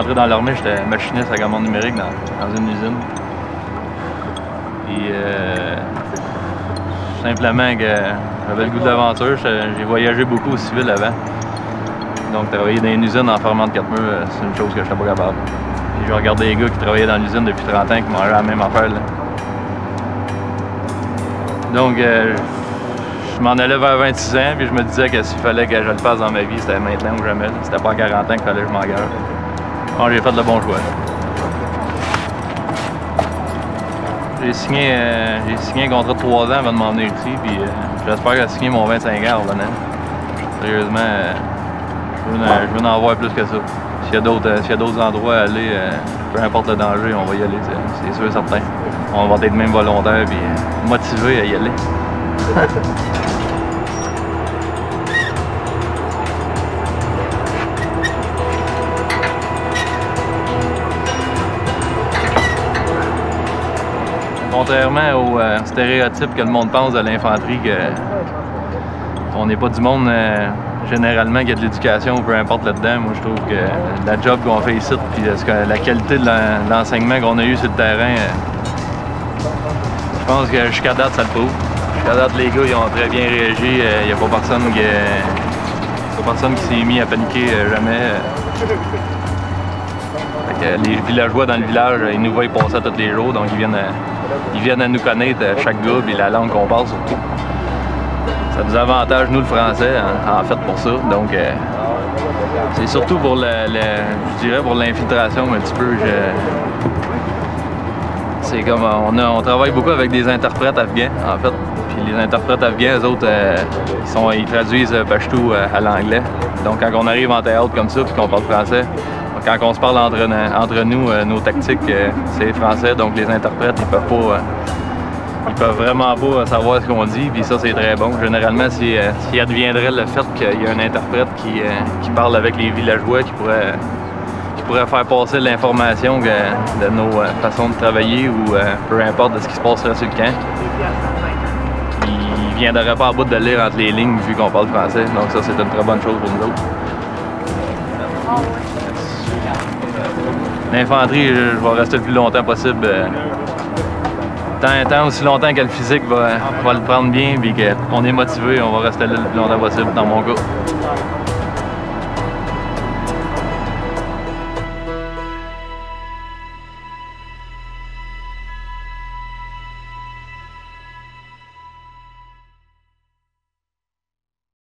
rentré dans l'armée, j'étais machiniste à commande numérique dans une usine. Puis simplement que j'avais le goût de l'aventure. J'ai voyagé beaucoup au civil avant. Donc travailler dans une usine en ferment de 4 murs, c'est une chose que je n'étais pas capable. Puis je regardais les gars qui travaillaient dans l'usine depuis 30 ans qui mangeaient la même affaire. Là. Donc je m'en allais vers 26 ans, puis je me disais que s'il fallait que je le fasse dans ma vie, c'était maintenant ou jamais. C'était pas à 40 ans qu'il fallait que je m'engage. Bon, j'ai fait le bon choix. J'ai signé un contrat de 3 ans avant de m'en venir ici, puis j'espère que j'ai signé mon 25 ans en revenant. Sérieusement, je veux en voir plus que ça. S'il y a d'autres endroits à aller, peu importe le danger, on va y aller, c'est sûr et certain. On va être même volontaire et motivé à y aller. Contrairement aux stéréotypes que le monde pense de l'infanterie, qu'on n'est pas du monde généralement qui a de l'éducation ou peu importe là-dedans, moi je trouve que la job qu'on fait ici, puis la qualité de l'enseignement qu'on a eu sur le terrain, je pense que jusqu'à date ça le prouve. Jusqu'à date les gars ils ont très bien réagi, il n'y a pas personne qui s'est mis à paniquer jamais. Les villageois dans le village, ils nous voient passer tous les jours, donc ils viennent à nous connaître, chaque gars, et la langue qu'on parle surtout. Ça nous avantage, nous, le français, en fait, pour ça. Donc, c'est surtout pour je dirais pour l'infiltration un petit peu. C'est comme, on travaille beaucoup avec des interprètes afghans, en fait. Puis les interprètes afghans, eux autres, ils traduisent pachtou à l'anglais. Donc, quand on arrive en théâtre comme ça, puis qu'on parle français, quand on se parle entre nous, nos tactiques, c'est français, donc les interprètes, ils peuvent vraiment pas savoir ce qu'on dit, puis ça c'est très bon. Généralement, s'il adviendrait le fait qu'il y a un interprète qui parle avec les villageois, qui pourrait faire passer l'information de nos façons de travailler ou peu importe de ce qui se passerait sur le camp, il viendrait pas à bout de lire entre les lignes vu qu'on parle français, donc ça c'est une très bonne chose pour nous autres. L'infanterie, je vais rester le plus longtemps possible. Tant aussi longtemps que le physique va le prendre bien et qu'on est motivé, on va rester là le plus longtemps possible dans mon cas.